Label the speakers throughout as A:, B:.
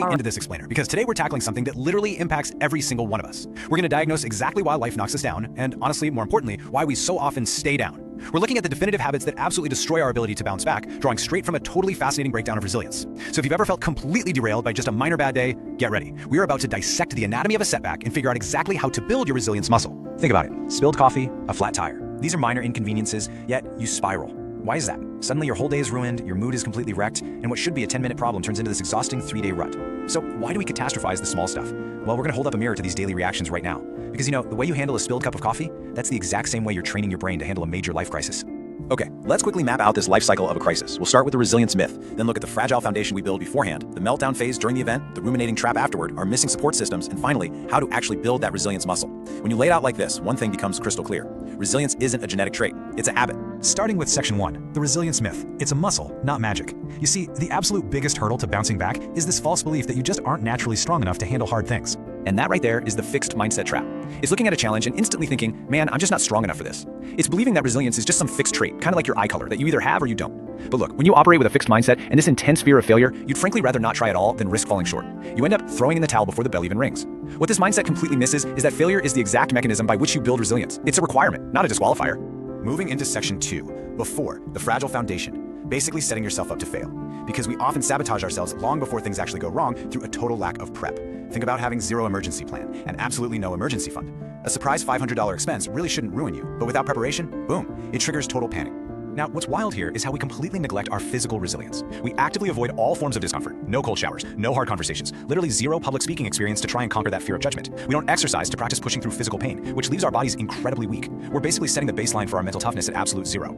A: right into this explainer because today we're tackling something that literally impacts every single one of us. We're going to diagnose exactly why life knocks us down and, honestly, more importantly, why we so often stay down. We're looking at the definitive habits that absolutely destroy our ability to bounce back, drawing straight from a totally fascinating breakdown of resilience. So if you've ever felt completely derailed by just a minor bad day, get ready. We are about to dissect the anatomy of a setback and figure out exactly how to build your resilience muscle. Think about it. Spilled coffee, a flat tire. These are minor inconveniences, yet you spiral. Why is that? Suddenly your whole day is ruined, your mood is completely wrecked, and what should be a 10-minute problem turns into this exhausting 3-day rut. So why do we catastrophize the small stuff? Well, we're going to hold up a mirror to these daily reactions right now. Because the way you handle a spilled cup of coffee, that's the exact same way you're training your brain to handle a major life crisis. Okay, let's quickly map out this life cycle of a crisis. We'll start with the resilience myth, then look at the fragile foundation we build beforehand, the meltdown phase during the event, the ruminating trap afterward, our missing support systems, and finally, how to actually build that resilience muscle. When you lay it out like this, one thing becomes crystal clear. Resilience isn't a genetic trait, it's a habit.
B: Starting with section 1, the resilience myth. It's a muscle, not magic. You see, the absolute biggest hurdle to bouncing back is this false belief that you just aren't naturally strong enough to handle hard things.
A: And that right there is the fixed mindset trap. It's looking at a challenge and instantly thinking, man, I'm just not strong enough for this. It's believing that resilience is just some fixed trait, kind of like your eye color, that you either have or you don't. But look, when you operate with a fixed mindset and this intense fear of failure, you'd frankly rather not try at all than risk falling short. You end up throwing in the towel before the bell even rings. What this mindset completely misses is that failure is the exact mechanism by which you build resilience. It's a requirement, not a disqualifier. Moving into section 2, before, the fragile foundation, basically setting yourself up to fail. Because we often sabotage ourselves long before things actually go wrong through a total lack of prep. Think about having zero emergency plan and absolutely no emergency fund. A surprise $500 expense really shouldn't ruin you, but without preparation, boom, it triggers total panic. Now, what's wild here is how we completely neglect our physical resilience. We actively avoid all forms of discomfort, no cold showers, no hard conversations, literally zero public speaking experience to try and conquer that fear of judgment. We don't exercise to practice pushing through physical pain, which leaves our bodies incredibly weak. We're basically setting the baseline for our mental toughness at absolute zero.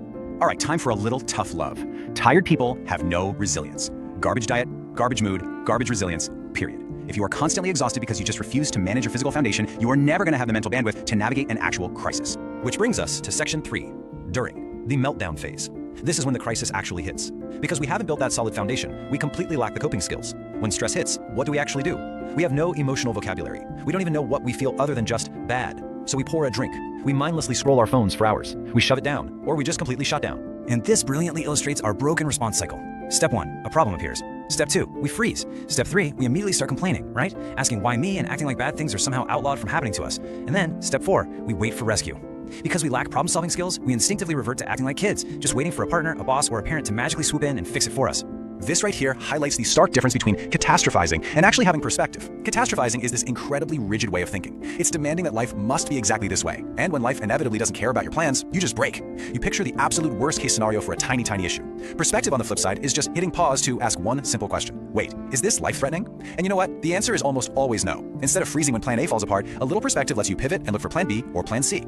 A: All right, time for a little tough love. Tired people have no resilience. Garbage diet, garbage mood, garbage resilience, period. If you are constantly exhausted because you just refuse to manage your physical foundation, you are never going to have the mental bandwidth to navigate an actual crisis. Which brings us to section 3, during the meltdown phase. This is when the crisis actually hits. Because we haven't built that solid foundation, we completely lack the coping skills. When stress hits, what do we actually do? We have no emotional vocabulary. We don't even know what we feel other than just bad. So we pour a drink. We mindlessly scroll our phones for hours. We shove it down, or we just completely shut down. And this brilliantly illustrates our broken response cycle. Step 1, a problem appears. Step 2, we freeze. Step 3, we immediately start complaining, right? Asking why me and acting like bad things are somehow outlawed from happening to us. And then, step 4, we wait for rescue. Because we lack problem-solving skills, we instinctively revert to acting like kids, just waiting for a partner, a boss, or a parent to magically swoop in and fix it for us. This right here highlights the stark difference between catastrophizing and actually having perspective. Catastrophizing is this incredibly rigid way of thinking. It's demanding that life must be exactly this way. And when life inevitably doesn't care about your plans, you just break. You picture the absolute worst-case scenario for a tiny, tiny issue. Perspective, on the flip side, is just hitting pause to ask one simple question. Wait, is this life-threatening? And you know what? The answer is almost always no. Instead of freezing when plan A falls apart, a little perspective lets you pivot and look for plan B or plan C.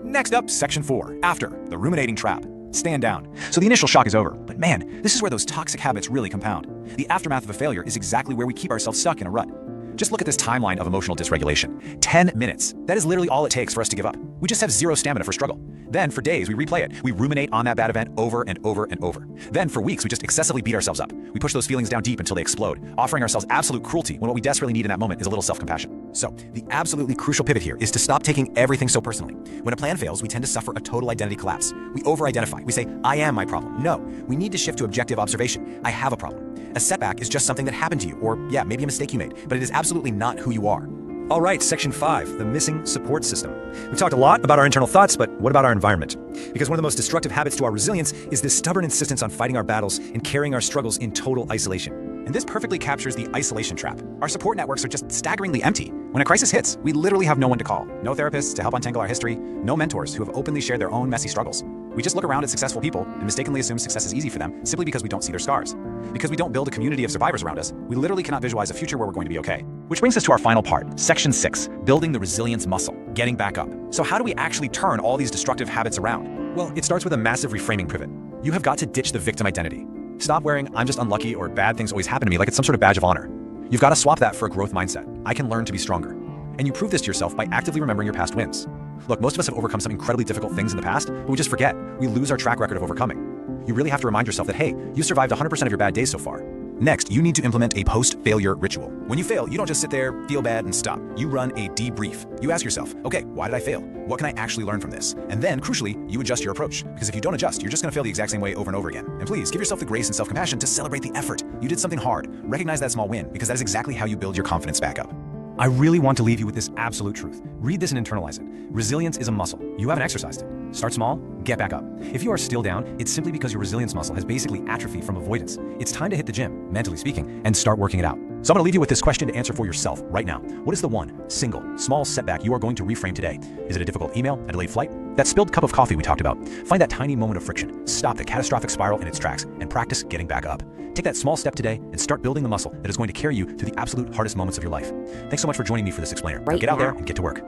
A: Next up, section 4, after, the ruminating trap. Stand down. So the initial shock is over, but man, this is where those toxic habits really compound. The aftermath of a failure is exactly where we keep ourselves stuck in a rut. Just look at this timeline of emotional dysregulation. 10 minutes. That is literally all it takes for us to give up. We just have zero stamina for struggle. Then for days, we replay it. We ruminate on that bad event over and over and over. Then for weeks, we just excessively beat ourselves up. We push those feelings down deep until they explode, offering ourselves absolute cruelty when what we desperately need in that moment is a little self-compassion. So the absolutely crucial pivot here is to stop taking everything so personally. When a plan fails, we tend to suffer a total identity collapse. We over-identify. We say, I am my problem. No, we need to shift to objective observation. I have a problem. A setback is just something that happened to you, or yeah, maybe a mistake you made, but it is absolutely not who you are. All right, section 5, the missing support system. We've talked a lot about our internal thoughts, but what about our environment? Because one of the most destructive habits to our resilience is this stubborn insistence on fighting our battles and carrying our struggles in total isolation. And this perfectly captures the isolation trap. Our support networks are just staggeringly empty. When a crisis hits, we literally have no one to call. No therapists to help untangle our history, no mentors who have openly shared their own messy struggles. We just look around at successful people and mistakenly assume success is easy for them simply because we don't see their scars. Because we don't build a community of survivors around us, we literally cannot visualize a future where we're going to be okay. Which brings us to our final part, section 6, building the resilience muscle, getting back up. So how do we actually turn all these destructive habits around? Well, it starts with a massive reframing pivot. You have got to ditch the victim identity. Stop wearing I'm just unlucky or bad things always happen to me like it's some sort of badge of honor. You've got to swap that for a growth mindset. I can learn to be stronger. And you prove this to yourself by actively remembering your past wins. Look, most of us have overcome some incredibly difficult things in the past, but we just forget. We lose our track record of overcoming. You really have to remind yourself that, hey, you survived 100% of your bad days so far. Next, you need to implement a post-failure ritual. When you fail, you don't just sit there, feel bad, and stop. You run a debrief. You ask yourself, okay, why did I fail? What can I actually learn from this? And then, crucially, you adjust your approach. Because if you don't adjust, you're just going to fail the exact same way over and over again. And please, give yourself the grace and self-compassion to celebrate the effort. You did something hard. Recognize that small win, because that is exactly how you build your confidence back up.
B: I really want to leave you with this absolute truth. Read this and internalize it. Resilience is a muscle. You haven't exercised it. Start small, get back up. If you are still down, it's simply because your resilience muscle has basically atrophied from avoidance. It's time to hit the gym, mentally speaking, and start working it out. So I'm going to leave you with this question to answer for yourself right now. What is the one single small setback you are going to reframe today? Is it a difficult email, a delayed flight, that spilled cup of coffee we talked about? Find that tiny moment of friction, stop the catastrophic spiral in its tracks, and practice getting back up. Take that small step today and start building the muscle that is going to carry you through the absolute hardest moments of your life. Thanks so much for joining me for this explainer. Now get out there and get to work.